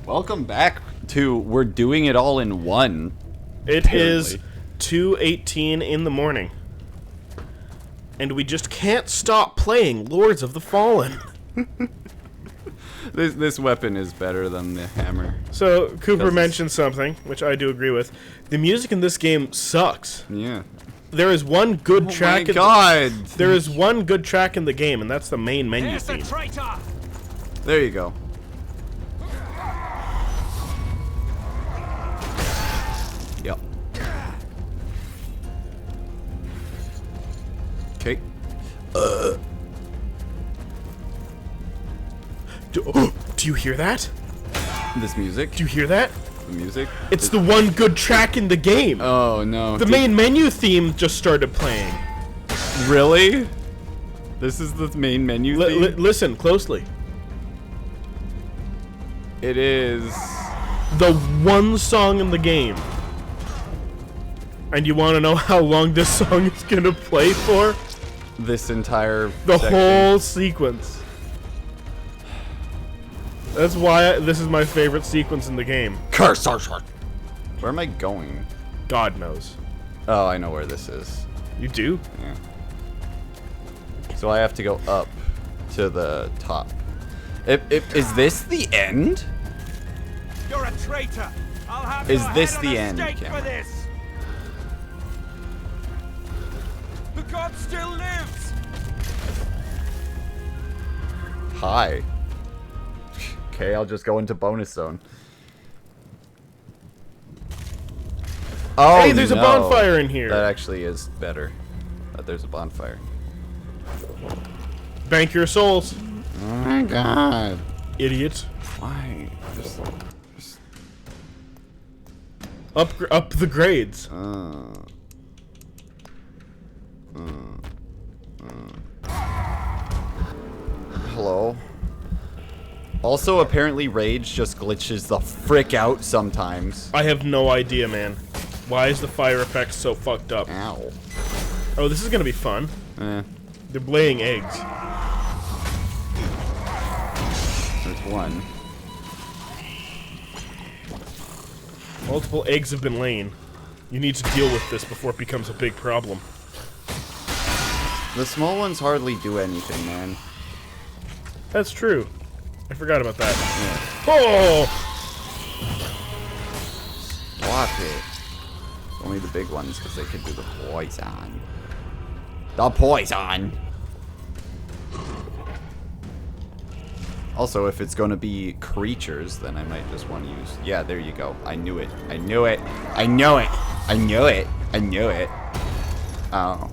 Welcome back to We're Doing It All in One. It is 2:18 in the morning. And we just can't stop playing Lords of the Fallen. This weapon is better than the hammer. So, Cooper mentioned something, which I do agree with. The music in this game sucks. Yeah. There is one good track. Oh my god! There is one good track in the game, and that's the main menu theme. There you go. Yep. Okay. Do you hear that? This music? Do you hear that? The music? It's the one good track in the game. Oh no. The main menu theme just started playing. Really? This is the main menu theme? Listen closely. It is the one song in the game. And you want to know how long this song is going to play for? this entire section. Whole sequence. That's why this is my favorite sequence in the game. Curse! Where am I going? God knows. Oh, I know where this is. You do? Yeah. So I have to go up to the top. Is this the end? You're a traitor. I'll have is your this head the on a end, stake Cameron? for this. The god still lives. Hi. Okay, I'll just go into bonus zone. Oh, hey, there's a bonfire in here. That actually is better. There's a bonfire. Bank your souls. Oh my god. Idiot. Why? Up the grades. Hello? Also, apparently Rage just glitches the frick out sometimes. I have no idea, man. Why is the fire effect so fucked up? Ow. Oh, this is gonna be fun. Eh. They're laying eggs. There's one. Multiple eggs have been laid. You need to deal with this before it becomes a big problem. The small ones hardly do anything, man. That's true. I forgot about that. Yeah. Oh! Stop it. Only the big ones, because they could do the poison. The poison! Also, if it's going to be creatures, then I might just want to use... Yeah, there you go. I knew it. I knew it. I knew it. I knew it. I knew it. Oh.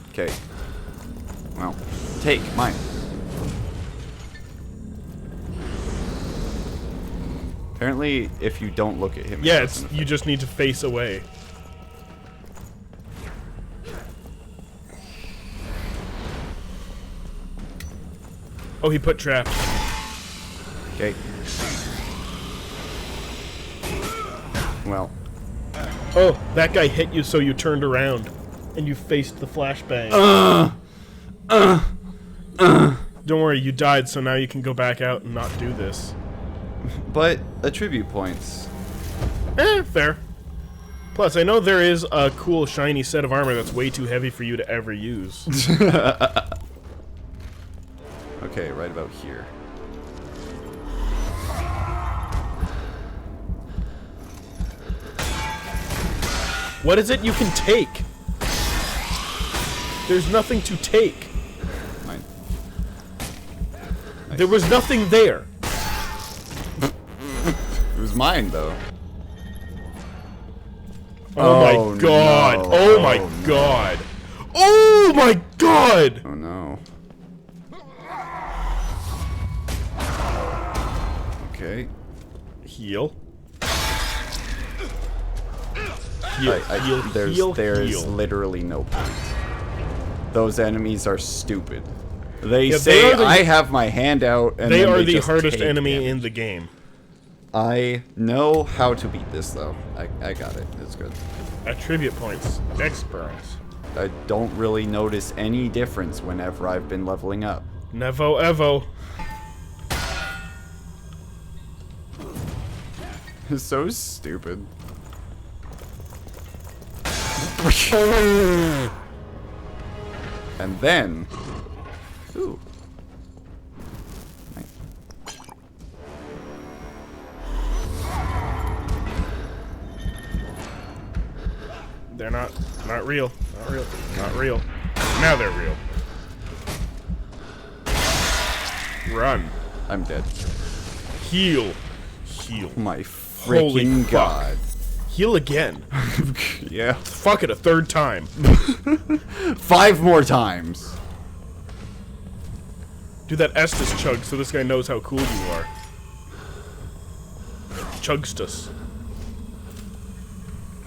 Okay. Well, take mine. Apparently, if you don't look at him... Yeah, you just need to face away. Oh, he put traps. Okay. Well. Oh, that guy hit you so you turned around. And you faced the flashbang. Don't worry, you died, so now you can go back out and not do this. But, attribute points. Fair. Plus, I know there is a cool shiny set of armor that's way too heavy for you to ever use. Okay, right about here. What is it you can take? There's nothing to take. Mine. There was nothing there. It was mine, though. Oh my god. No. Oh my god. Oh my god! Oh no. Okay. Heal. Heal, There's literally no point. Those enemies are stupid. They Yeah, say I have my hand out, and they then are the just hardest take enemy damage. in the game. I know how to beat this, though. I got it. It's good. Attribute points. Experience. I don't really notice any difference whenever I've been leveling up. Nevo Evo. It's so stupid. And then... Ooh. Nice. They're not real. Not real. Not real. Now they're real. Run. I'm dead. Heal. Heal. My Holy freaking fuck. god. Heal again. Yeah. Fuck it, a third time. 5 more times. Do that Estus chug so this guy knows how cool you are. Chugstus.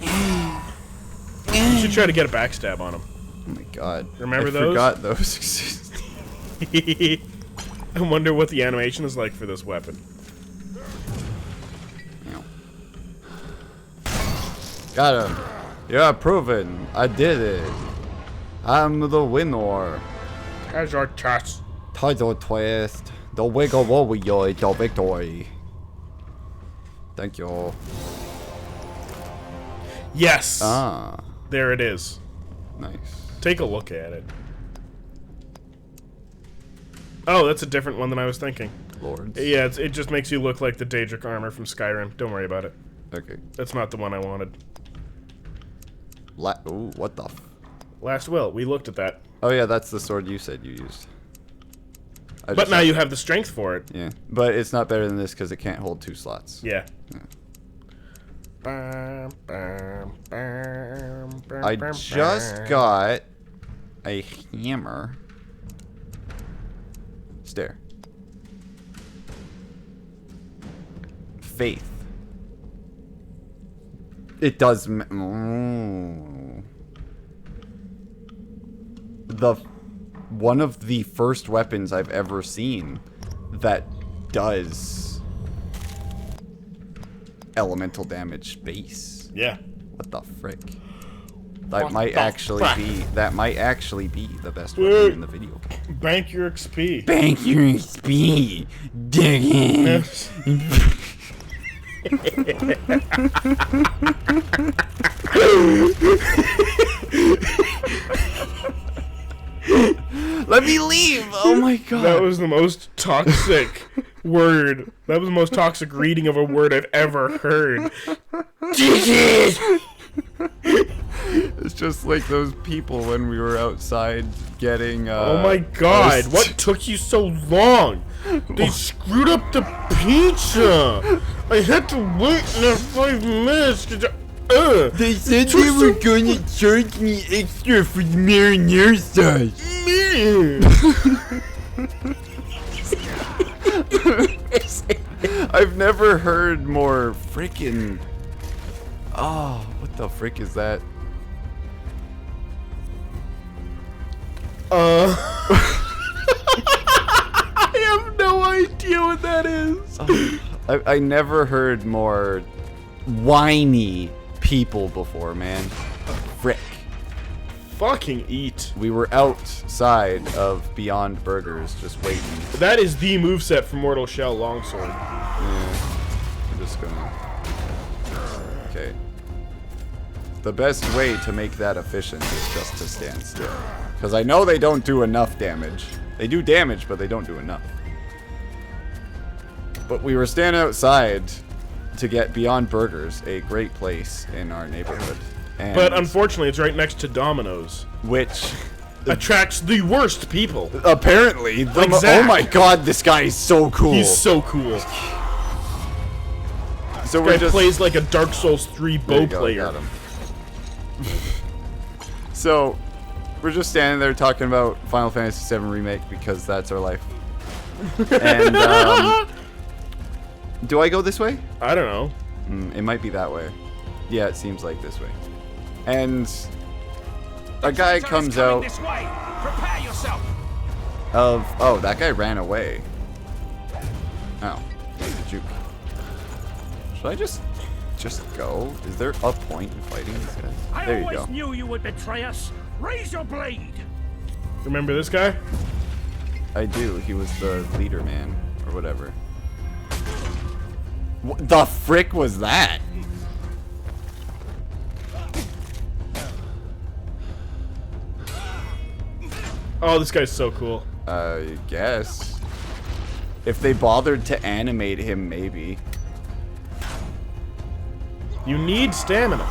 You should try to get a backstab on him. Oh my god. Remember I those? forgot those exist. I wonder what the animation is like for this weapon. Got him. Yeah, proven. I did it. I'm the winner. How's your chest? Title twist. The wiggle warrior is the victory. Thank you. Yes! Ah, There it is. nice. Take a look at it. Oh, that's a different one than I was thinking. Lords. Yeah, it just makes you look like the Daedric armor from Skyrim. Don't worry about it. Okay. That's not the one I wanted. Ooh, what the f... Last will, we looked at that. Oh yeah, that's the sword you said you used. But now you have the strength for it. Yeah, but it's not better than this because it can't hold 2 slots. Yeah. I just got a hammer. Stare. Faith. It does. One of the first weapons I've ever seen that does elemental damage base. Yeah. What the frick? That might actually be the best weapon Wait. in the video game. Bank your XP. Bank your XP, dig in. Let me leave! Oh my god. That was the most toxic word. That was the most toxic reading of a word I've ever heard. It's just like those people when we were outside getting Oh my god, what took you so long? They screwed up the pizza! I had to wait another 5 minutes They said they were gonna charge me extra for the marinara sauce. I've never heard more freaking... Oh, what the frick is that? I have no idea what that is. I never heard more whiny people before, man. Frick. Fucking eat. We were outside of Beyond Burgers just waiting. That is the moveset for Mortal Shell Longsword. Yeah. I'm just gonna... Okay. The best way to make that efficient is just to stand still. Because I know they don't do enough damage. They do damage, but they don't do enough. But we were standing outside to get Beyond Burgers, a great place in our neighborhood. And But unfortunately, it's right next to Domino's. which Attracts the worst people. apparently, Like oh Zach. my god, this guy is so cool. He's so cool. So Guy we're just plays like a Dark Souls 3 There bow you go, player. got him. So we're just standing there talking about Final Fantasy VII Remake because that's our life. And do I go this way? I don't know. It might be that way. Yeah, it seems like this way. And a guy comes out This way. Prepare yourself. of... Oh, that guy ran away. Oh, he's a juke. Should I just go? Is there a point in fighting these guys? I There you always go. knew you would betray us. Raise your blade. Remember this guy? I do. He was the leader man, or whatever. What the frick was that? Oh, this guy's so cool. I guess. If they bothered to animate him, maybe. You need stamina.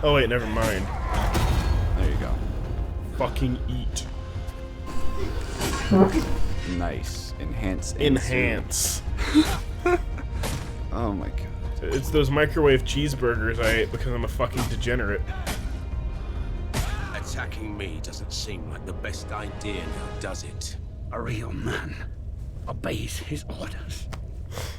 Oh wait, never mind. There you go. Fucking eat. Nice. Enhance. Enhance. Oh my god. It's those microwave cheeseburgers I ate because I'm a fucking degenerate. Attacking me doesn't seem like the best idea now, does it? A real man obeys his orders.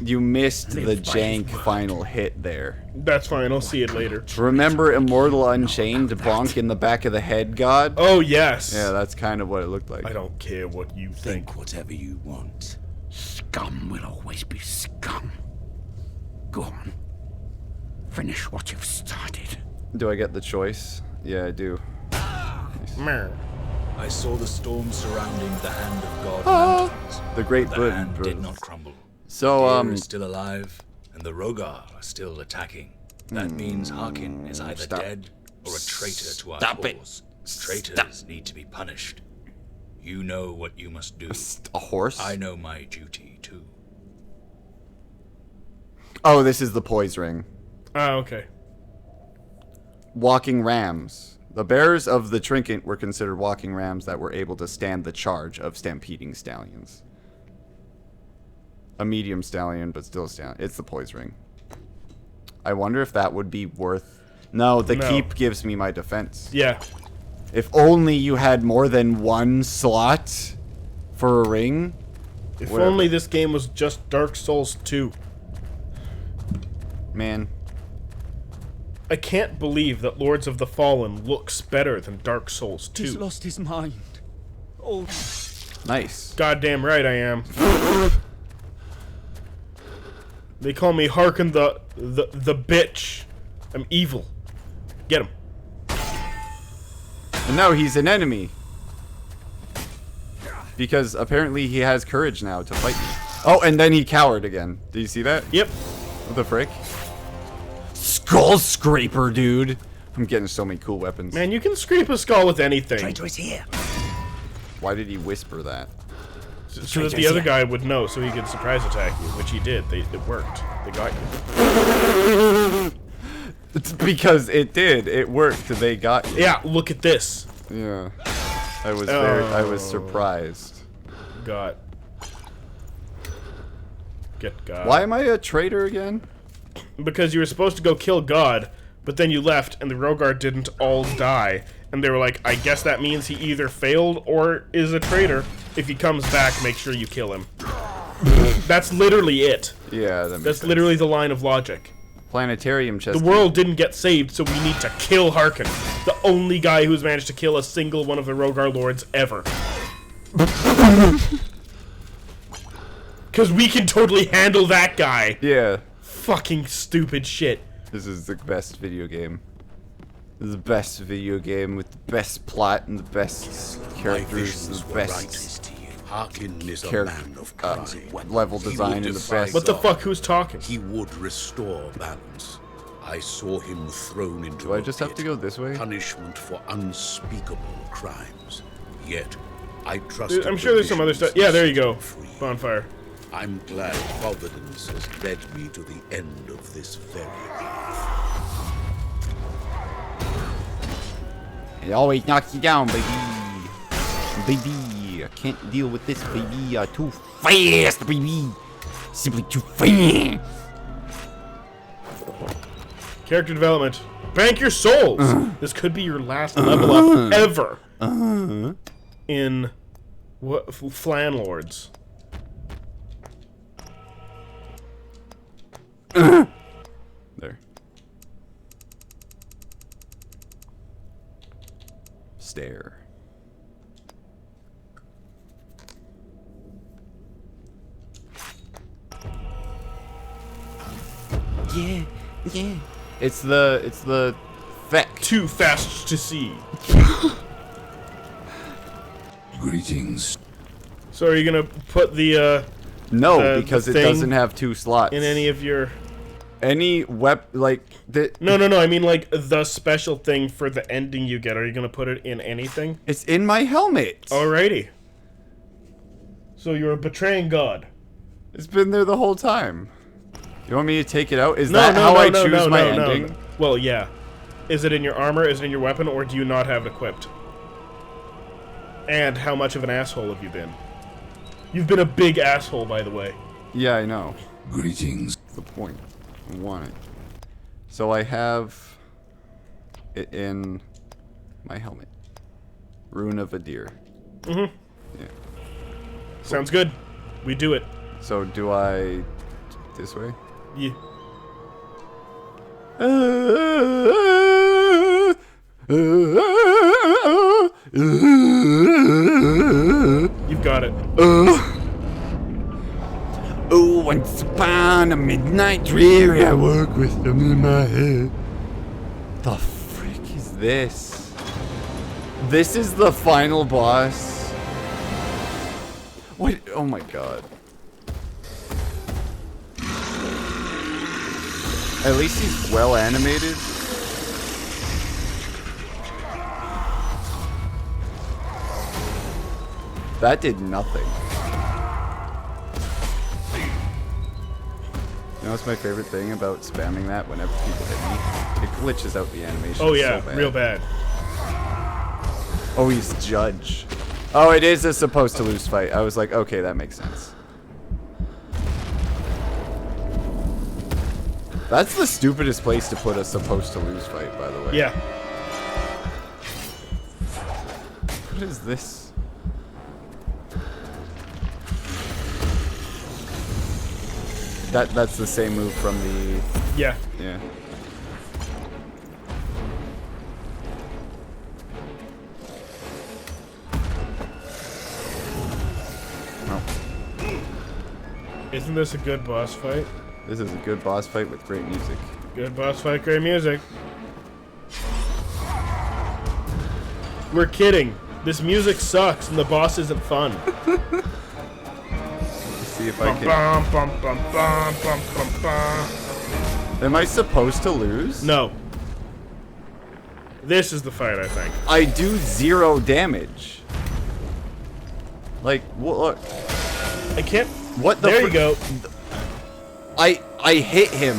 You missed the Live by his jank word. final hit there. That's fine, I'll see it later. Remember Immortal Unchained bonk in the back of the head, God? Oh, yes! Yeah, that's kind of what it looked like. I don't care what you think. Think whatever you want. Scum will always be scum. Go on. Finish what you've started. Do I get the choice? Yeah, I do. Mer. I saw the storm surrounding the Hand of God mountains. The Great The Bird. hand did not crumble. So, Tyr is still alive, and the Rogar are still attacking. That means Harkin is either Stop. dead or a traitor to our Stop it. cause. Traitors need to be punished. You know what you must do. a horse? I know my duty too. Oh, this is the poise ring. Ah, okay. Walking rams. The bearers of the trinket were considered walking rams that were able to stand the charge of stampeding stallions. A medium stallion, but still a stallion. It's the poise ring. I wonder if that would be worth... No, the No. keep gives me my defense. Yeah. If only you had more than one slot for a ring. If Whatever. only this game was just Dark Souls 2. Man. I can't believe that Lords of the Fallen looks better than Dark Souls 2. He's lost his mind. Oh, Nice. Goddamn right I am. They call me Harkin the bitch. I'm evil. Get him. And now he's an enemy. Because apparently he has courage now to fight me. Oh, and then he cowered again. Do you see that? Yep. What the frick? Skull scraper, dude. I'm getting so many cool weapons. Man, you can scrape a skull with anything. traitor is here. Why did he whisper that? So that the other guy would know, so he could surprise attack you, which he did. It worked. They got you. It's because it did. It worked. They got you. Yeah, look at this. Yeah. I was surprised. Got. Get God. Why am I a traitor again? Because you were supposed to go kill God, but then you left, and the Rogar didn't all die. And they were like, I guess that means he either failed or is a traitor. If he comes back, make sure you kill him. That's literally it. Yeah, that makes That's sense. literally the line of logic. Planetarium chest. The world didn't get saved, so we need to kill Harkin. The only guy who's managed to kill a single one of the Rogar Lords ever. Because we can totally handle that guy. Yeah. Fucking stupid shit. This is the best video game. This is the best video game with the best plot and the best My characters, visions the were best righteous to you. Harkin is a character man of crime. level He design would and the defy best. What the God. fuck? Who's talking? He would restore balance. I saw him thrown into Do I a just have pit, to go this way? Punishment for unspeakable crimes. Yet, I trusted I'm sure there's some other stuff. Yeah, there you go. Bonfire. I'm glad Providence has led me to the end of this very path. It always knocks you down, baby. Baby, I can't deal with this, baby. Too fast, baby. Simply too fast. Character development. Bank your souls. This could be your last level up ever. In what Flan Lords. There. Stare. Yeah, yeah. It's the feck. Too fast to see. Greetings. So are you gonna put the No, the because it thing doesn't have 2 slots. in any of your Any like the. No. I mean, like, the special thing for the ending you get. Are you gonna put it in anything? It's in my helmet. Alrighty. So you're betraying God. It's been there the whole time. You want me to take it out? Is that how I choose my ending? No. Well, yeah. Is it in your armor? Is it in your weapon? Or do you not have it equipped? And how much of an asshole have you been? You've been a big asshole, by the way. Yeah, I know. Greetings. That's the point. I want it. So I have it in my helmet. Rune of a deer. Mm-hmm. Yeah. Sounds good. We do it. So do I this way? Yeah. You've got it. Oh, once upon a midnight dreary, I woke with them in my head. The frick is this? This is the final boss? What? Oh my god. At least he's well animated. That did nothing. You know what's my favorite thing about spamming that whenever people hit me? It glitches out the animation. Oh yeah, so bad. real bad. Oh, he's Judge. Oh, it is a supposed to lose fight. I was like, okay, that makes sense. That's the stupidest place to put a supposed to lose fight, by the way. Yeah. What is this? That's the same move from the... Yeah. Yeah. Oh. Isn't this a good boss fight? This is a good boss fight with great music. Good boss fight, great music. We're kidding. This music sucks and the boss isn't fun. Let's see if I Bum, can... bum, bum, bum, bum, bum, bum. Am I supposed to lose? No. This is the fight, I think. I do 0 damage. Like, look. I can't... What the There you go. I hit him,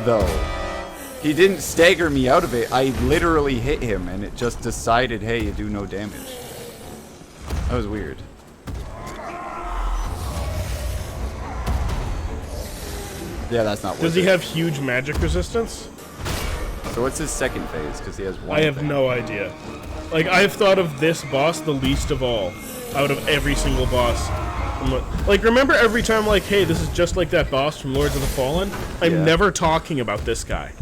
though. He didn't stagger me out of it. I literally hit him, and it just decided, hey, you do no damage. That was weird. Yeah, that's not worth Does he it. have huge magic resistance? So what's his second phase? Because he has one I have thing. no idea. Like, I've thought of this boss the least of all, out of every single boss. Like, remember every time, like, hey, this is just like that boss from Lords of the Fallen? I'm Yeah. never talking about this guy.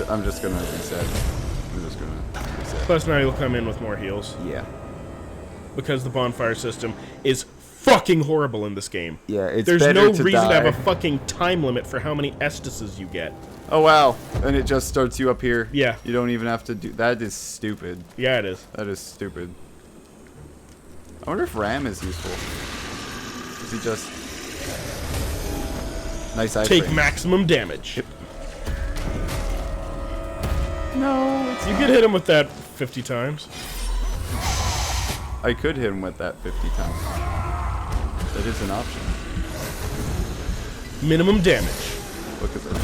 I'm just gonna reset. I'm just gonna reset. Plus, now he'll come in with more heals. Yeah. Because the bonfire system is fucking horrible in this game. Yeah, it's There's better no to reason to have die. a fucking time limit for how many Estises you get. Oh, wow. And it just starts you up here. Yeah. You don't even have to do... That is stupid. Yeah, it is. That is stupid. I wonder if Ram is useful. Is he just... Nice eye Take frame. maximum damage. No, it's You could hit him with that 50 times. I could hit him with that 50 times. That is an option. Minimum damage. Look at this.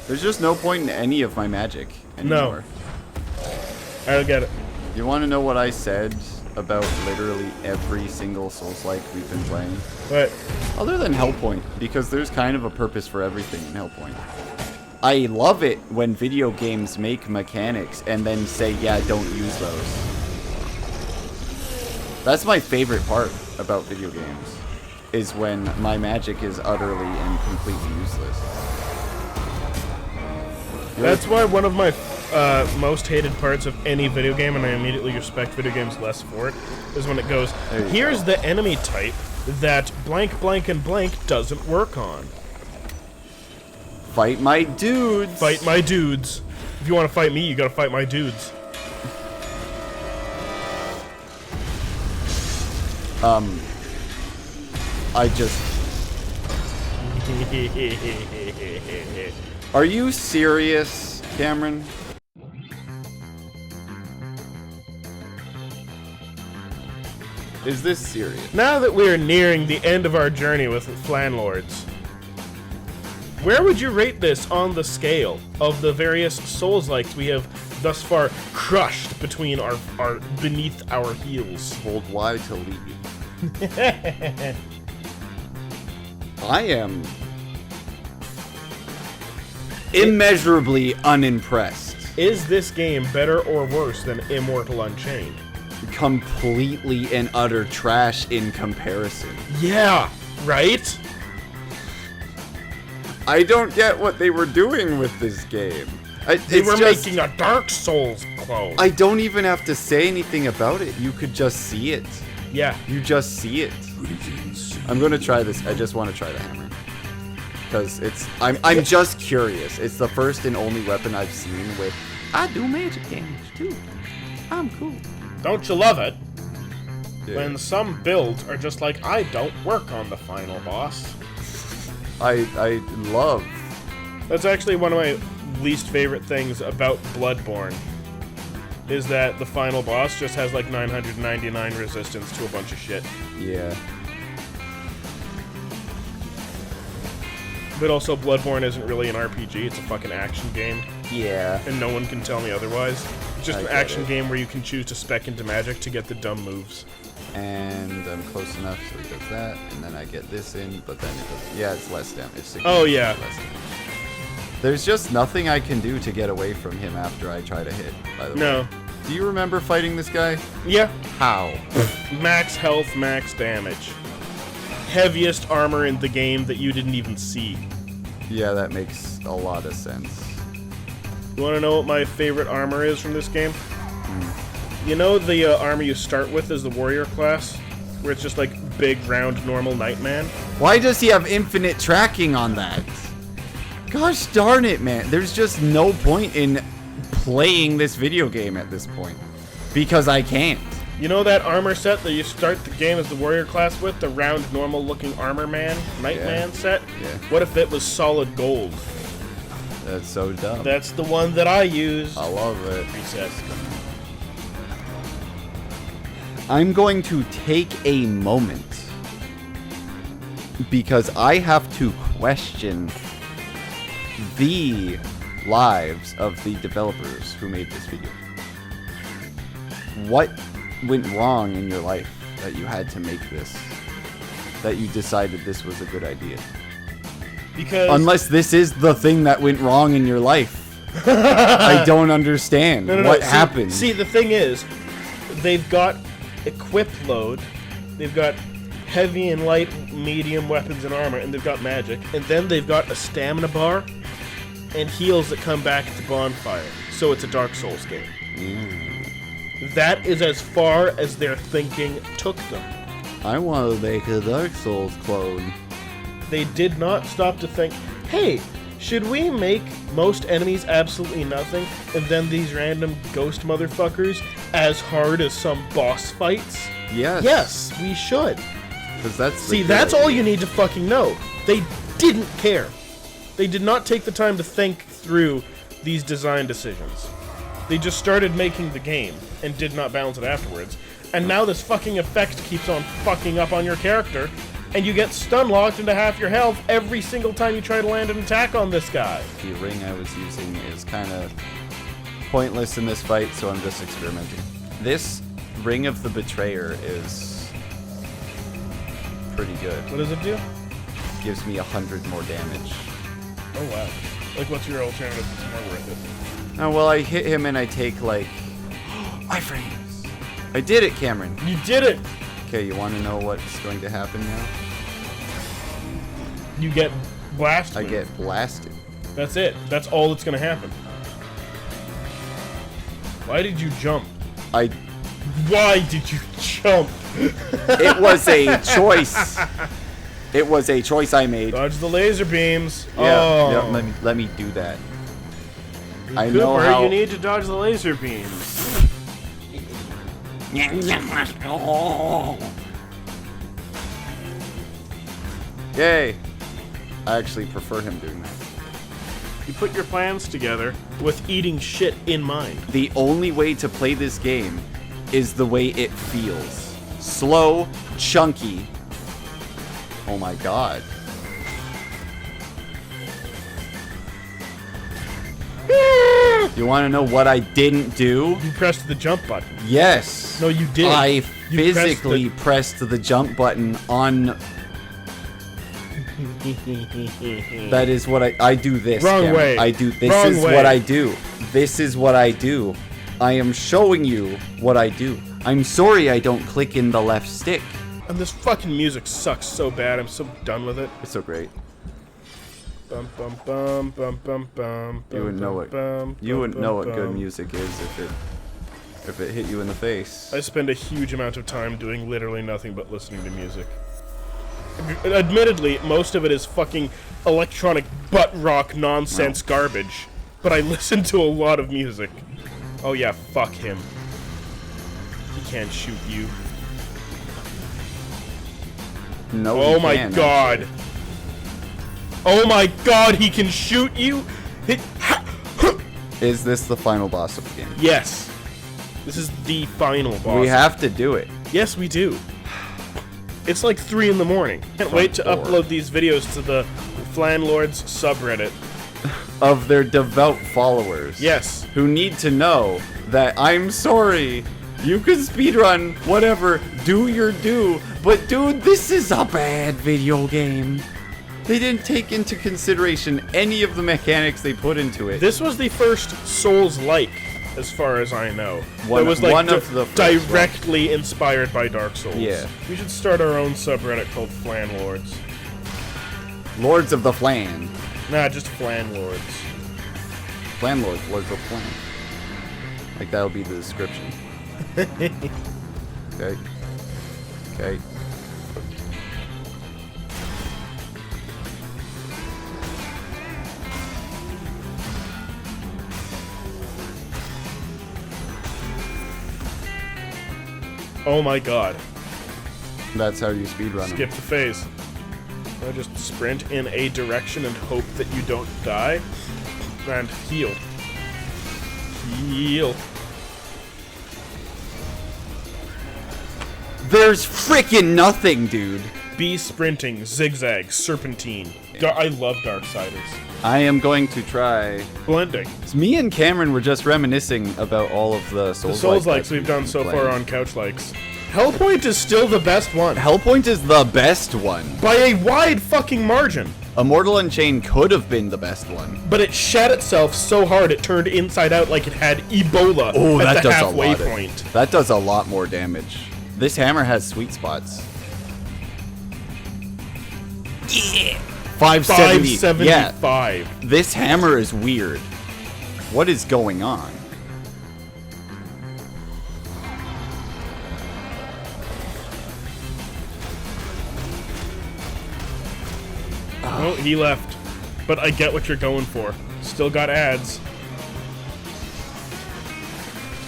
There's just no point in any of my magic anymore. I don't get it. You want to know what I said about literally every single Souls-like we've been playing? But Other than Hellpoint, because there's kind of a purpose for everything in Hellpoint. I love it when video games make mechanics and then say, yeah, don't use those. That's my favorite part about video games, is when my magic is utterly and completely useless. that's why one of my most hated parts of any video game, and I immediately respect video games less for it, is when it goes, There you here's go. the enemy type that blank, blank, and blank doesn't work on. Fight my dudes! Fight my dudes. If you want to fight me, you gotta fight my dudes. I just... Are you serious, Cameron? Is this serious? Now that we're nearing the end of our journey with Flanlords, where would you rate this on the scale of the various Souls-likes we have thus far crushed between our beneath our heels? Hold Y to leave. I am immeasurably unimpressed. Is this game better or worse than Immortal Unchained? Completely and utter trash in comparison. Yeah, right? I don't get what they were doing with this game. They were making a Dark Souls clone. I don't even have to say anything about it. You could just see it. Yeah. You just see it. I'm gonna try this. I just want to try the hammer. Because I'm just curious. It's the first and only weapon I've seen with I do magic damage too. I'm cool. Don't you love it? Yeah. When some builds are just like, I don't work on the final boss. I love. That's actually one of my least favorite things about Bloodborne. Is that the final boss just has like 999 resistance to a bunch of shit. Yeah. But also, Bloodborne isn't really an RPG, it's a fucking action game. Yeah. And no one can tell me otherwise. It's just I an get action it. game where you can choose to spec into magic to get the dumb moves. And I'm close enough, so it does that, and then I get this in, but then it does. Yeah, it's less damage. It's Oh, yeah. less damage. There's just nothing I can do to get away from him after I try to hit, by the way. No. Do you remember fighting this guy? Yeah. How? Max health, max damage. Heaviest armor in the game that you didn't even see. Yeah, that makes a lot of sense. You want to know what my favorite armor is from this game? You know the armor you start with is the warrior class? Where it's just like big, round, normal Nightman? Why does he have infinite tracking on that? Gosh darn it, man. There's just no point in playing this video game at this point. Because I can't. You know that armor set that you start the game as the warrior class with? The round, normal looking armor man, Nightman set? Yeah. What if it was solid gold? That's so dumb. That's the one that I use. I love it. Reset. I'm going to take a moment because I have to question the lives of the developers who made this video. What went wrong in your life that you had to make this? That you decided this was a good idea? Because Unless this is the thing that went wrong in your life. I don't understand. No. What See- happened? See, the thing is, they've got equip load, they've got heavy and light, medium weapons and armor, and they've got magic, and then they've got a stamina bar and heals that come back at the bonfire. So it's a Dark Souls game. That is as far as their thinking took them. I want to make a Dark Souls clone. They did not stop to think, hey, should we make most enemies absolutely nothing, and then these random ghost motherfuckers as hard as some boss fights? Yes. Yes, we should. Because that's the See, good that's all idea. you need to fucking know. They didn't care. They did not take the time to think through these design decisions. They just started making the game and did not balance it afterwards. And now this fucking effect keeps on fucking up on your character, and you get stun locked into half your health every single time you try to land an attack on this guy. The ring I was using is kind of pointless in this fight, so I'm just experimenting. This Ring of the Betrayer is pretty good. What does it do? Gives me 100 more damage. Oh wow. Like, what's your alternative that's more worth it? Oh, well, I hit him and I take, like, iframes. I did it, Cameron. You did it! Okay, you want to know what's going to happen now? You get blasted. I get blasted. That's it. That's all that's gonna happen. Why did you jump? Why did you jump? It was a choice. It was a choice I made. Dodge the laser beams. Yeah, Oh. yeah, let me do that. I know Cooper, how. you need to dodge the laser beams. Yay! I actually prefer him doing that. You put your plans together with eating shit in mind. The only way to play this game is the way it feels. Slow, chunky. Oh my god. You want to know what I didn't do? You pressed the jump button. Yes. No, you didn't. I You physically pressed the jump button on... That is what I do this. Wrong Cameron. way. I do this. Wrong is way. what I do. This is what I do. I am showing you what I do. I'm sorry I don't click in the left stick. And this fucking music sucks so bad. I'm so done with it. It's so great. Bum bum bum bum bum bum. You wouldn't know what good music is if it hit you in the face. I spend a huge amount of time doing literally nothing but listening to music. Admittedly, most of it is fucking electronic butt rock nonsense garbage, but I listen to a lot of music. Oh yeah, fuck him. He can't shoot you. No. Oh he my can, god. actually. Oh my god, he can shoot you? Is this the final boss of the game? Yes. This is the final boss. We have to do it. Yes, we do. It's like 3 in the morning. Can't wait to Front door. upload these videos to the Flanlords subreddit. Of their devout followers. Yes. Who need to know that I'm sorry. You can speedrun, whatever, do your do. But dude, this is a bad video game. They didn't take into consideration any of the mechanics they put into it. This was the first Souls-like, as far as I know. One- that was like one of the first directly inspired by Dark Souls. Yeah. We should start our own subreddit called Flanlords. Lords of the Flan. Nah, just Flanlords. Flanlords, Lords of Flan. Like that'll be the description. Okay. Okay. Oh my god. That's how you speedrun them. Skip the phase. I just sprint in a direction and hope that you don't die. And heal. Heal. There's freaking nothing, dude. Be sprinting, zigzag, serpentine. I love Darksiders. I am going to try. Blending. Me and Cameron were just reminiscing about all of the The Souls Souls-likes we've done so far on Couch Likes. Hellpoint is still the best one. Hellpoint is the best one. By a wide fucking margin. Immortal Unchained could have been the best one. But it shat itself so hard it turned inside out like it had Ebola Oh, at that the does a halfway lot. point. That does a lot more damage. This hammer has sweet spots. Yeah. 570. Yeah. 575. This hammer is weird. What is going on? Oh, he left. But I get what you're going for. Still got ads.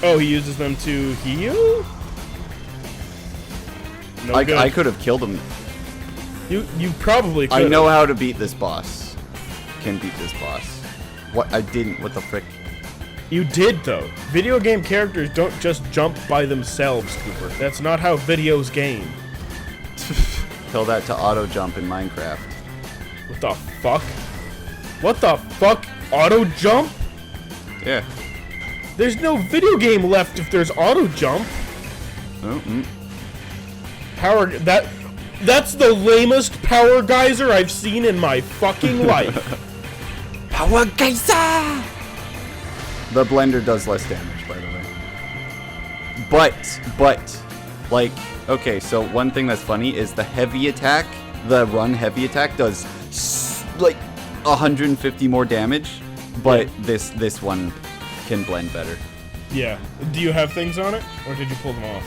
Oh, he uses them to heal? No good. I could have killed him. You probably could. I know how to beat this boss. Can beat this boss. What? I didn't. What the frick? You did, though. Video game characters don't just jump by themselves, Cooper. That's not how videos game. Tell that to auto jump in Minecraft. What the fuck? What the fuck? Auto jump? Yeah. There's no video game left if there's auto jump. Oh, Power that's the lamest power geyser I've seen in my fucking life. Power geyser! The blender does less damage, by the way. But, like, okay, so one thing that's funny is the heavy attack, the run heavy attack does, like, 150 more damage, but this one can blend better. Yeah. Do you have things on it, or did you pull them off?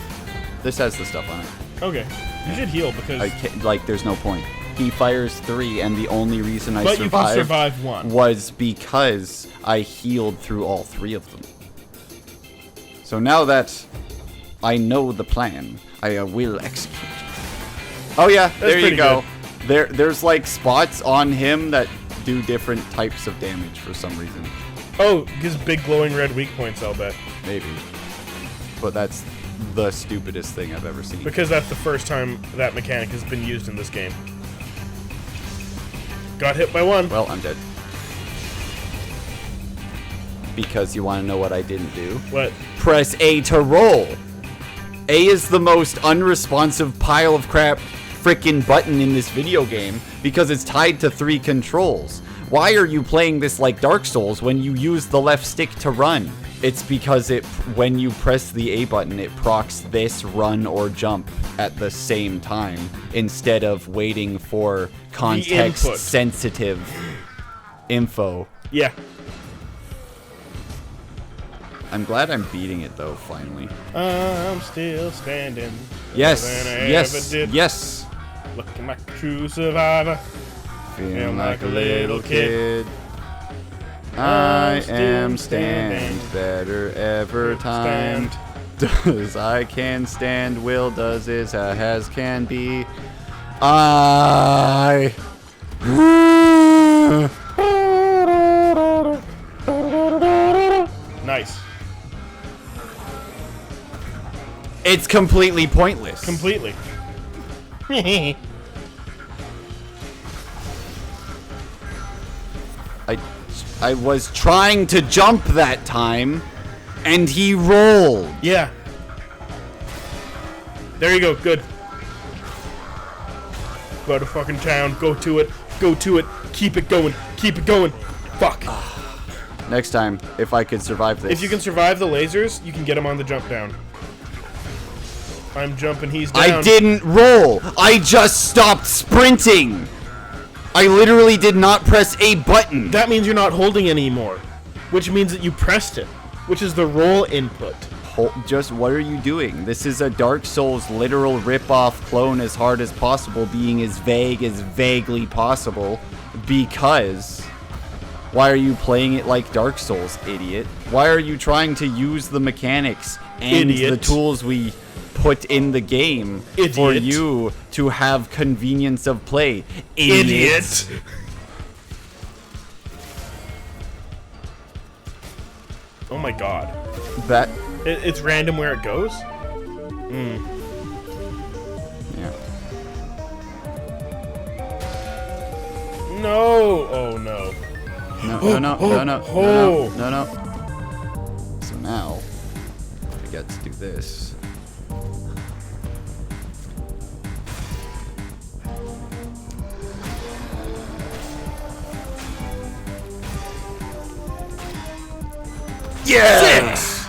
This has the stuff on it. Okay. You should heal because. I can't, like, there's no point. He fires 3, and the only reason I But you can survive 1. was because I healed through all 3 of them. So now that I know the plan, I will execute. Oh yeah, there you pretty go. good. There's like spots on him that do different types of damage for some reason. Oh, gives big glowing red weak points, I'll bet. Maybe. But that's the stupidest thing I've ever seen. Because that's the first time that mechanic has been used in this game. Got hit by one. Well, I'm dead. Because you want to know what I didn't do? What? Press A to roll. A is the most unresponsive pile of crap frickin' button in this video game because it's tied to 3 controls. Why are you playing this like Dark Souls when you use the left stick to run? It's because when you press the A button, it procs this run or jump at the same time instead of waiting for context-sensitive info. Yeah. I'm glad I'm beating it though, finally. I'm still standing. Yes, Better than I yes, ever did. yes. Looking like a true survivor. Feeling like a little kid. I am stand better ever time. Does I can stand, will does is has can be. I. Nice. It's completely pointless. Completely. I was trying to jump that time, and he rolled. Yeah. There you go. Good. Go to fucking town. Go to it. Go to it. Keep it going. Keep it going. Fuck. Next time, if I could survive this. If you can survive the lasers, you can get him on the jump down. I'm jumping. He's down. I didn't roll. I just stopped sprinting. I literally did not press a button. That means you're not holding anymore, which means that you pressed it, which is the roll input. Just what are you doing? This is a Dark Souls literal rip-off clone as hard as possible, being as vague as vaguely possible, because why are you playing it like Dark Souls, idiot? Why are you trying to use the mechanics and the tools we put in the game for you to have convenience of play, idiot? Oh my god. That It's random where it goes? yeah. No! Oh no. No. So now I get to do this. Yeah! 6!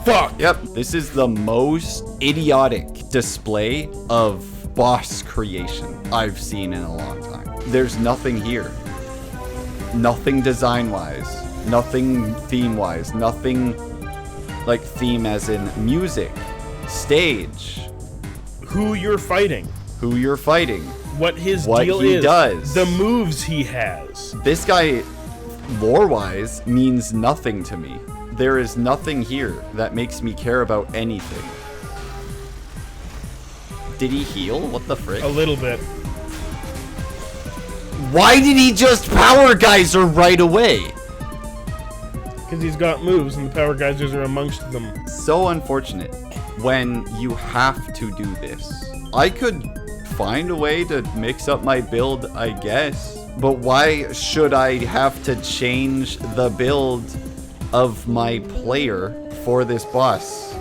Fuck! Yep, this is the most idiotic display of boss creation I've seen in a long time. There's nothing here. Nothing design-wise. Nothing theme-wise. Nothing like theme as in music. Stage. Who you're fighting. Who you're fighting. What his What deal he is. does. The moves he has. This guy, lore-wise, means nothing to me. There is nothing here that makes me care about anything. Did he heal? What the frick? A little bit. Why did he just power geyser right away? Because he's got moves and the power geysers are amongst them. So unfortunate when you have to do this. I could find a way to mix up my build, I guess. But why should I have to change the build of my player for this boss?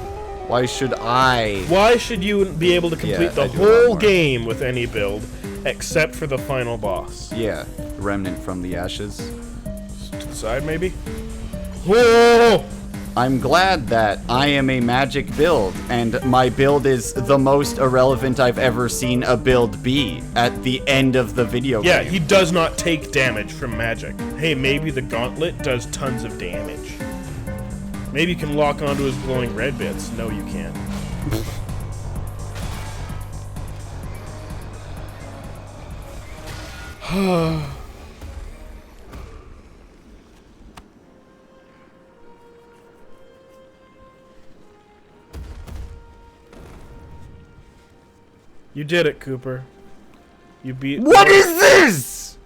Why should I? Why should you be able to complete the whole game with any build except for the final boss? Yeah, remnant from the ashes. To the side, maybe? Whoa! I'm glad that I am a magic build, and my build is the most irrelevant I've ever seen a build be at the end of the video game. Yeah, he does not take damage from magic. Hey, maybe the gauntlet does tons of damage. Maybe you can lock onto his glowing red bits. No, you can't. You did it, Cooper. You beat. What is this?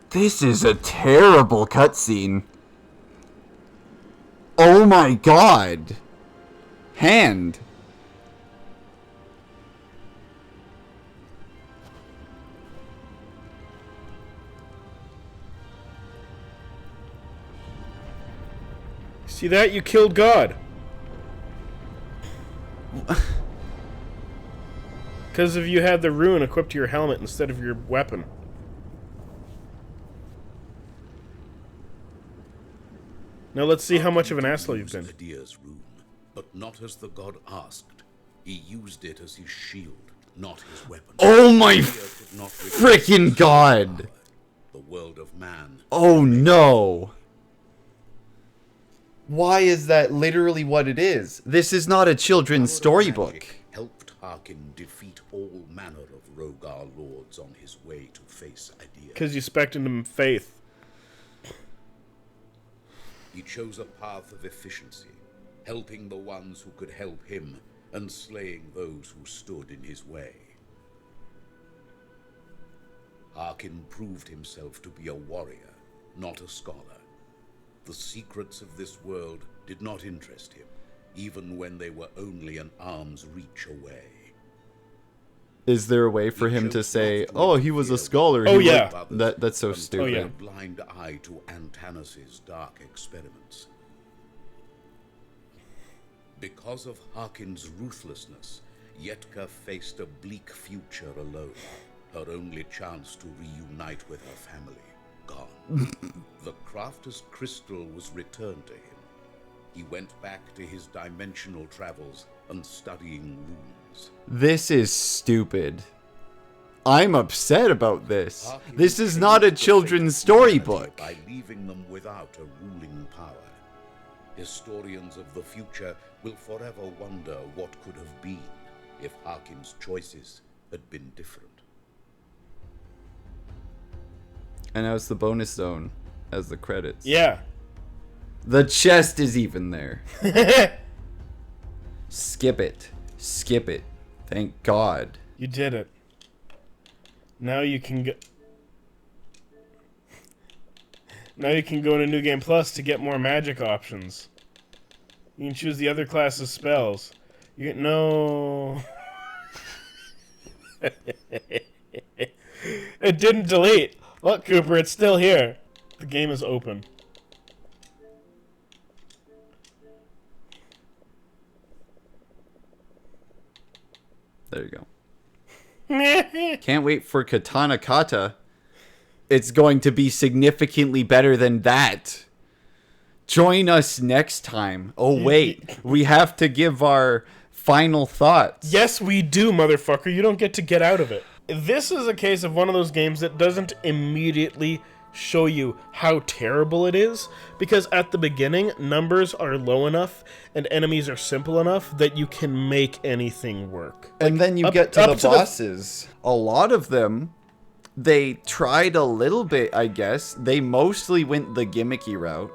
This is a terrible cutscene. Oh my god. Hand. See that? You killed God. Because if you had the rune equipped to your helmet instead of your weapon. Now let's see how much of an asshole you've been. Idea's rune, but not as the god asked. He used it as his shield, not his weapon. Oh my Idea could not freaking god. The world of man. Oh no. Why is that literally what it is? This is not a children's storybook. Magic helped Harkin defeat all manner of Rogar lords on his way to face Idea. Because you expected him faith. He chose a path of efficiency, helping the ones who could help him and slaying those who stood in his way. Harkin proved himself to be a warrior, not a scholar. The secrets of this world did not interest him, even when they were only an arm's reach away. Is there a way for him to say, "Oh, he was a scholar"? Oh, he yeah. That's so stupid. Oh, yeah. A blind eye to Antanas' dark experiments. Because of Harkin's ruthlessness, Yetka faced a bleak future alone. Her only chance to reunite with her family gone. The crafter's crystal was returned to him. He went back to his dimensional travels and studying runes. This is stupid. I'm upset about this. This is not a children's storybook. By leaving them without a ruling power. Historians of the future will forever wonder what could have been if Harkin's choices had been different. And now it's the bonus zone as the credits. Yeah. The chest is even there. Skip it. Skip it. Thank God. You did it. Now you can go. Now you can go into New Game Plus to get more magic options. You can choose the other class's spells. You get no. It didn't delete. Look, Cooper, it's still here. The game is open. There you go. Can't wait for Katana Kata. It's going to be significantly better than that. Join us next time. Oh, wait. We have to give our final thoughts. Yes, we do, motherfucker. You don't get to get out of it. This is a case of one of those games that doesn't immediately show you how terrible it is, because at the beginning, numbers are low enough and enemies are simple enough that you can make anything work. And then you get to the bosses. A lot of them, they tried a little bit, I guess. They mostly went the gimmicky route,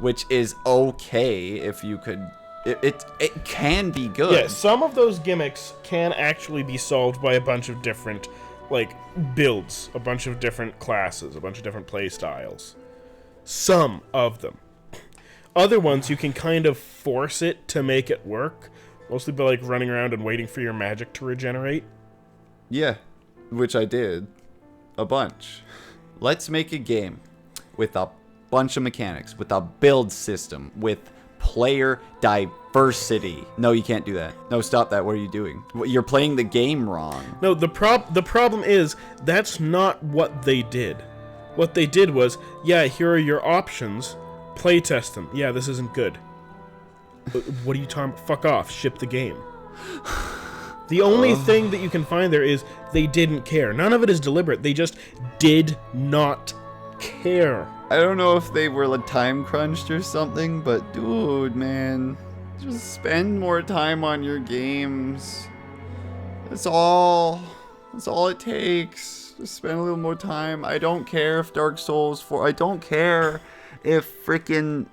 which is okay if you could... It can be good. Yeah, some of those gimmicks can actually be solved by a bunch of different, like, builds. A bunch of different classes, a bunch of different play styles. Some of them. Other ones, you can kind of force it to make it work. Mostly by, like, running around and waiting for your magic to regenerate. Yeah, which I did. A bunch. Let's make a game with a bunch of mechanics, with a build system, with player diversity. No, you can't do that. No, stop that. What are you doing? You're playing the game wrong. No, the problem is that's not what they did. What they did was, yeah, here are your options. Play test them. Yeah, this isn't good. What are you talking about? Fuck off. Ship the game. The only thing that you can find there is they didn't care. None of it is deliberate. They just did not care. I don't know if they were like time crunched or something, but dude, man, just spend more time on your games. That's all. That's all it takes. Just spend a little more time. I don't care if Dark Souls 4... I don't care if freaking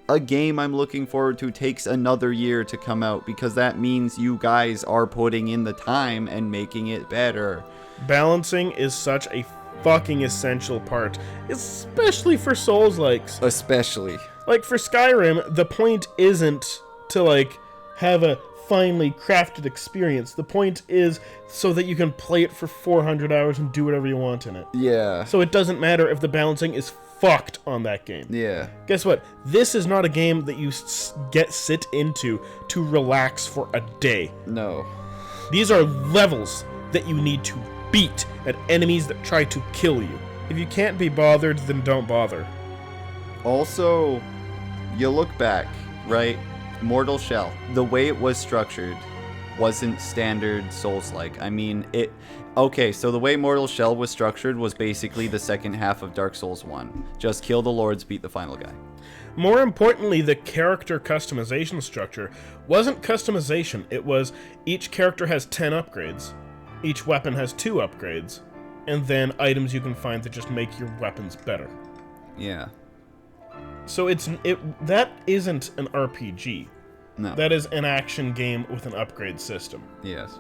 a game I'm looking forward to takes another year to come out, because that means you guys are putting in the time and making it better. Balancing is such a fucking essential part, especially for Souls-likes. Especially. Like, for Skyrim, the point isn't to, like, have a finely crafted experience. The point is so that you can play it for 400 hours and do whatever you want in it. Yeah. So it doesn't matter if the balancing is fucked on that game. Yeah. Guess what? This is not a game that you sit into to relax for a day. No. These are levels that you need to beat at enemies that try to kill you. If you can't be bothered, then don't bother. Also, you look back, right? Mortal Shell, the way it was structured wasn't standard Souls-like. I mean, okay, so the way Mortal Shell was structured was basically the second half of Dark Souls 1. Just kill the lords, beat the final guy. More importantly, the character customization structure wasn't customization. It was each character has 10 upgrades. Each weapon has 2 upgrades. And then items you can find that just make your weapons better. Yeah. So that isn't an RPG. No. That is an action game with an upgrade system. Yes.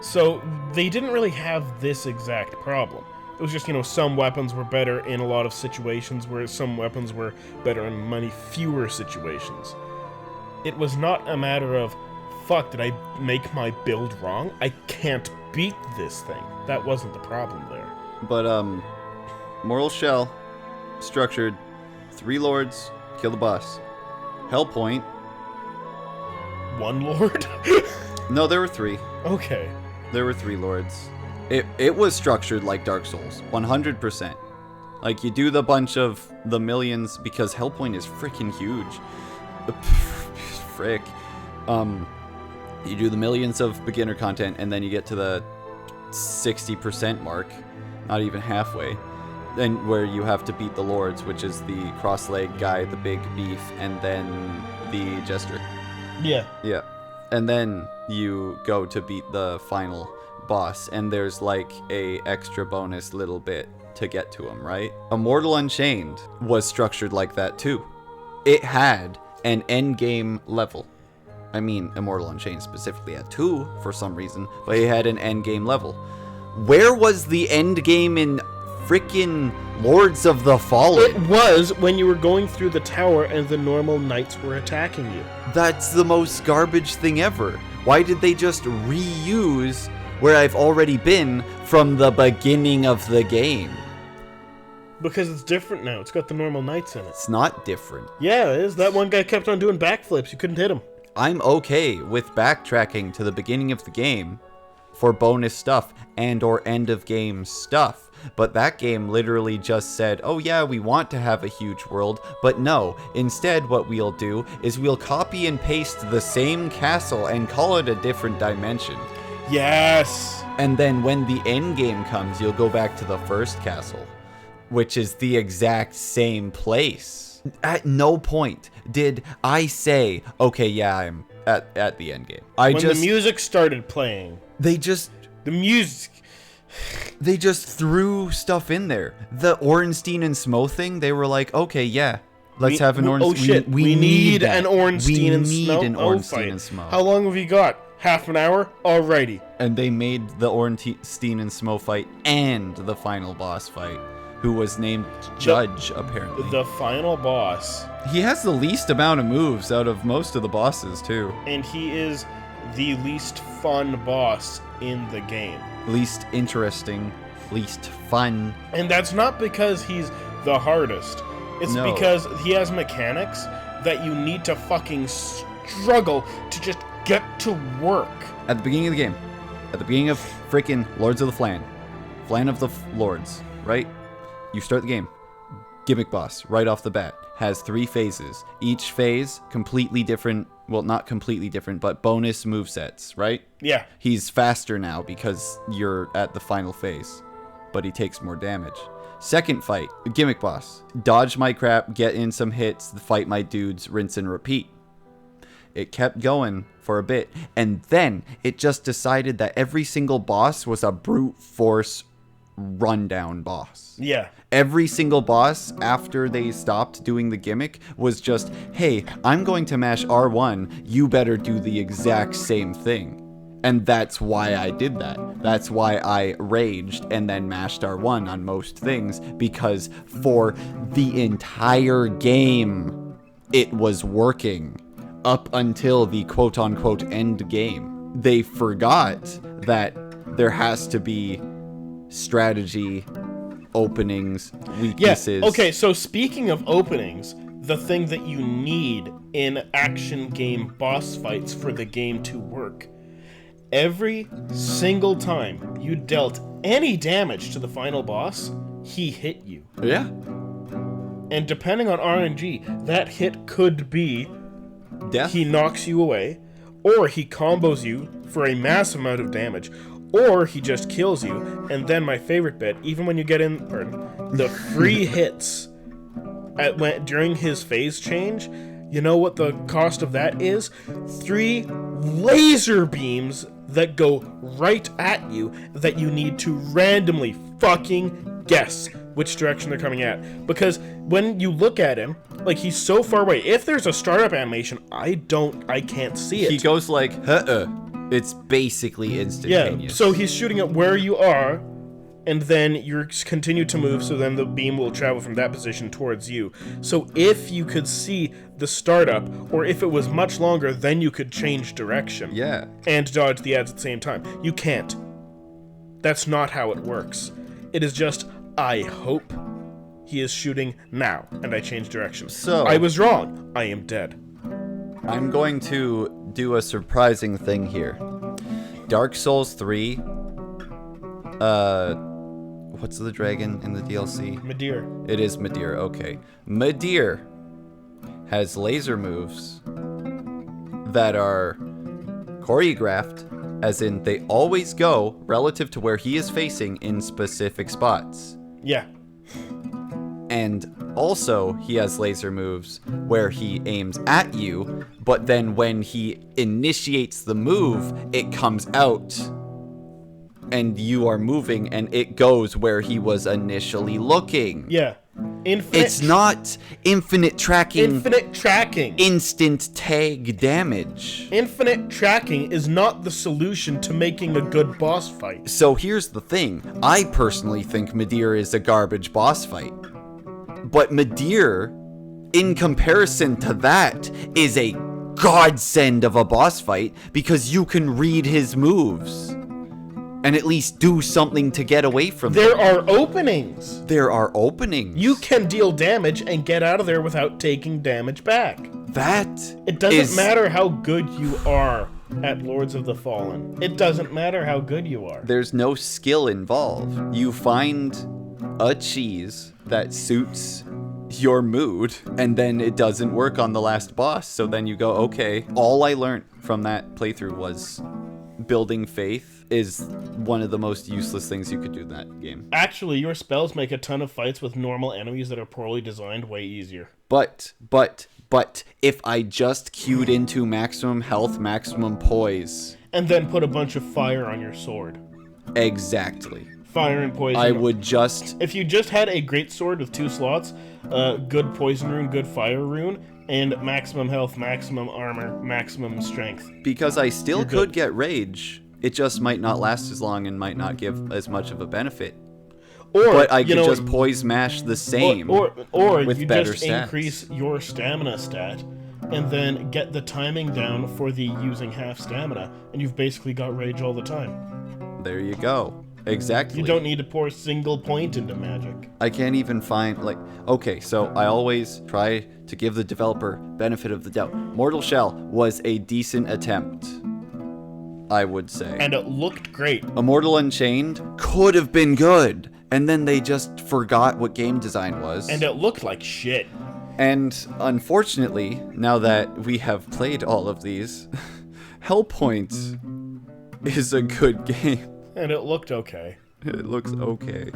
So they didn't really have this exact problem. It was just, some weapons were better in a lot of situations, whereas some weapons were better in many fewer situations. It was not a matter of, fuck, did I make my build wrong? I can't beat this thing. That wasn't the problem there. But, Mortal Shell, structured, 3 lords, kill the boss. Hellpoint. 1 lord? No, there were 3. Okay. There were 3 lords. It was structured like Dark Souls, 100%. Like, you do the bunch of the millions, because Hellpoint is freaking huge. Frick. You do the millions of beginner content, and then you get to the 60% mark, not even halfway, then where you have to beat the lords, which is the cross-leg guy, the big beef, and then the jester. Yeah. Yeah. And then you go to beat the final boss, and there's like a extra bonus little bit to get to him, right? Immortal Unchained was structured like that too. It had an endgame level. I mean, Immortal Unchained specifically had 2 for some reason, but it had an endgame level. Where was the endgame in frickin' Lords of the Fallen? It was when you were going through the tower and the normal knights were attacking you. That's the most garbage thing ever. Why did they just reuse where I've already been from the beginning of the game? Because it's different now. It's got the normal knights in it. It's not different. Yeah, it is. That one guy kept on doing backflips. You couldn't hit him. I'm okay with backtracking to the beginning of the game for bonus stuff and or end of game stuff. But that game literally just said, oh yeah, we want to have a huge world, but no. Instead, what we'll do is we'll copy and paste the same castle and call it a different dimension. Yes! And then when the end game comes, you'll go back to the first castle, which is the exact same place. At no point did I say, okay, yeah, I'm at the end game. When the music started playing. They just threw stuff in there. The Orenstein and Smo thing, they were like, okay, yeah, let's have an Orenstein. Oh shit, we need an Orenstein and Smo. We need an Orenstein and Smo. How long have you got? Half an hour? Alrighty. And they made the Orenstein and Smo fight and the final boss fight, who was named Judge, apparently. The final boss. He has the least amount of moves out of most of the bosses, too. And he is the least fun boss in the game. Least interesting, least fun. And that's not because he's the hardest. It's because he has mechanics that you need to fucking struggle to just get to work. At the beginning of the game, at the beginning of freaking Lords of the Flan of the Lords, right? You start the game. Gimmick boss, right off the bat, has 3 phases. Each phase, completely different, well, not completely different, but bonus movesets, right? Yeah. He's faster now because you're at the final phase, but he takes more damage. Second fight, gimmick boss. Dodge my crap, get in some hits, fight my dudes, rinse and repeat. It kept going for a bit, and then it just decided that every single boss was a brute force rundown boss. Yeah. Every single boss, after they stopped doing the gimmick, was just, hey, I'm going to mash R1, you better do the exact same thing. And that's why I did that. That's why I raged and then mashed R1 on most things, because for the entire game, it was working up until the quote-unquote end game. They forgot that there has to be strategy, openings, weaknesses. Yeah. Okay, so speaking of openings, the thing that you need in action game boss fights for the game to work, every single time you dealt any damage to the final boss, he hit you. Yeah. And depending on RNG, that hit could be Death. he knocks you away, or he combos you for a massive amount of damage, or he just kills you. And then my favorite bit, even when you get in the free hits during his phase change, you know what the cost of that is? 3 laser beams that go right at you that you need to randomly fucking guess which direction they're coming at. Because when you look at him, like, he's so far away. If there's a startup animation, I can't see it. He goes like, It's basically instantaneous. Yeah, so he's shooting at where you are, and then you continue to move, so then the beam will travel from that position towards you. So if you could see the startup, or if it was much longer, then you could change direction. Yeah. And dodge the ads at the same time. You can't. That's not how it works. It is just, I hope he is shooting now, and I change direction. So I was wrong. I am dead. I'm going to do a surprising thing here. Dark Souls 3. What's the dragon in the DLC? Madeir. It is Madeir, okay. Madeir has laser moves that are choreographed, as in they always go relative to where he is facing in specific spots. Yeah. And also, he has laser moves where he aims at you, but then when he initiates the move, it comes out and you are moving and it goes where he was initially looking. Yeah. It's not infinite tracking. Infinite tracking. Instant tag damage. Infinite tracking is not the solution to making a good boss fight. So here's the thing. I personally think Madeir is a garbage boss fight. But Madeir, in comparison to that, is a godsend of a boss fight because you can read his moves and at least do something to get away from them. There are openings. There are openings. You can deal damage and get out of there without taking damage back. That It doesn't matter how good you are at Lords of the Fallen. It doesn't matter how good you are. There's no skill involved. You find a cheese that suits your mood, and then it doesn't work on the last boss, so then you go, okay. All I learned from that playthrough was building faith is one of the most useless things you could do in that game. Actually, your spells make a ton of fights with normal enemies that are poorly designed way easier. But if I just queued into maximum health, maximum poise. And then put a bunch of fire on your sword. Exactly. Fire and poison. I would just... If you just had a great sword with 2 slots, good poison rune, good fire rune, and maximum health, maximum armor, maximum strength. Because I still could get rage. It just might not last as long and might not give as much of a benefit. But I could just poise mash the same or with you better just stats. increase your stamina stat and then get the timing down for the using half stamina, and you've basically got rage all the time. There you go. Exactly. You don't need to pour a single point into magic. I can't even find, like... Okay, so I always try to give the developer benefit of the doubt. Mortal Shell was a decent attempt, I would say. And it looked great. Immortal Unchained could have been good, and then they just forgot what game design was. And it looked like shit. And unfortunately, now that we have played all of these, Hellpoint is a good game. And it looked okay. It looks okay.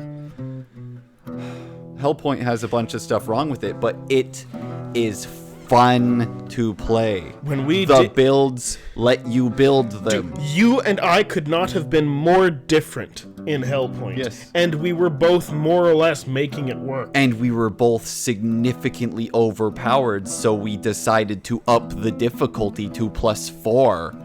Hellpoint has a bunch of stuff wrong with it, but it is fun to play. When we the did- builds let you build them. You and I could not have been more different in Hellpoint. Yes. And we were both more or less making it work. And we were both significantly overpowered, so we decided to up the difficulty to +4.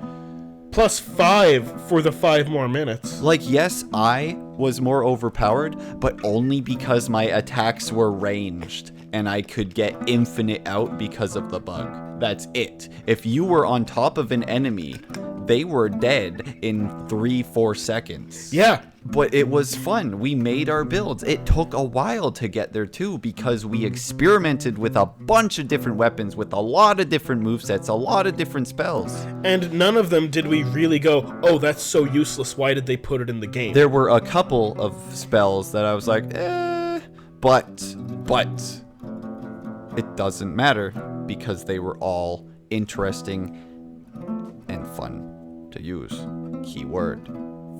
+5 for the 5 more minutes. Like, yes, I was more overpowered, but only because my attacks were ranged and I could get infinite out because of the bug. That's it. If you were on top of an enemy, they were dead in 3-4 seconds. Yeah. But it was fun. We made our builds. It took a while to get there too, because we experimented with a bunch of different weapons, with a lot of different movesets, a lot of different spells. And none of them did we really go, oh, that's so useless, why did they put it in the game? There were a couple of spells that I was like, but it doesn't matter, because they were all interesting and fun to use. Keyword,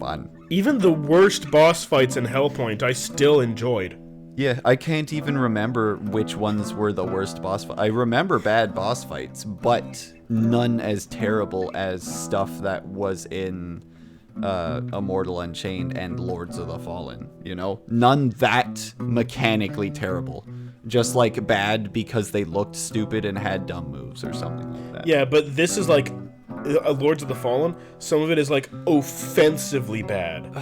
fun. Even the worst boss fights in Hellpoint, I still enjoyed. Yeah, I can't even remember which ones were the worst boss fights. I remember bad boss fights, but none as terrible as stuff that was in Immortal Unchained and Lords of the Fallen, you know? None that mechanically terrible. Just like bad because they looked stupid and had dumb moves or something like that. Yeah, but this is like Lords of the Fallen. Some of it is like offensively bad.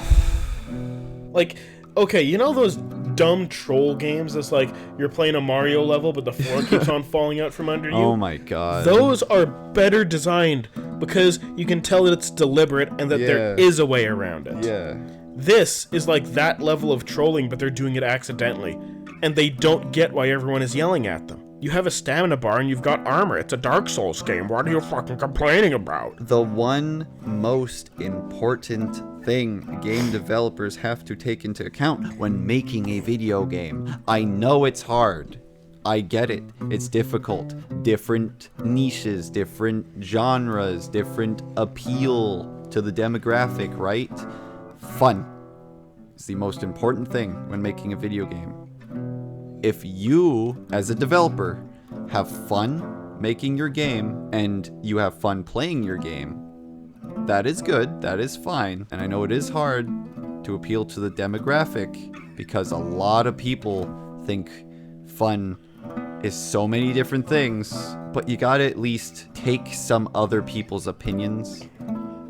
Like, okay, you know those dumb troll games that's like you're playing a Mario level but the floor keeps on falling out from under you? Oh my god. Those are better designed because you can tell that it's deliberate and that there is a way around it. Yeah. This is like that level of trolling, but they're doing it accidentally. And they don't get why everyone is yelling at them. You have a stamina bar and you've got armor. It's a Dark Souls game. What are you fucking complaining about? The one most important thing game developers have to take into account when making a video game. I know it's hard. I get it. It's difficult. Different niches, different genres, different appeal to the demographic, right? Fun is the most important thing when making a video game. If you, as a developer, have fun making your game and you have fun playing your game, that is good, that is fine. And I know it is hard to appeal to the demographic because a lot of people think fun is so many different things, but you gotta at least take some other people's opinions.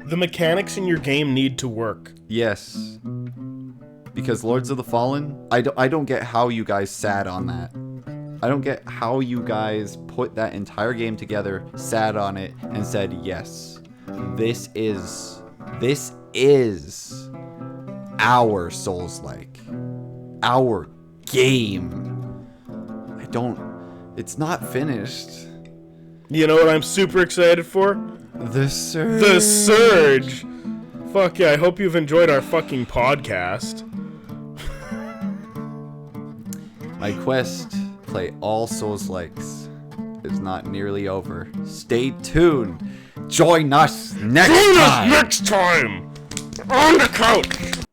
The mechanics in your game need to work. Yes. Because Lords of the Fallen, I don't get how you guys sat on that. I don't get how you guys put that entire game together, sat on it, and said, yes, this is our Souls-like. Our game. It's not finished. You know what I'm super excited for? The Surge. The Surge! Fuck yeah, I hope you've enjoyed our fucking podcast. My quest, play all Souls-likes, is not nearly over. Stay tuned. Join us next time. Next time! On the couch!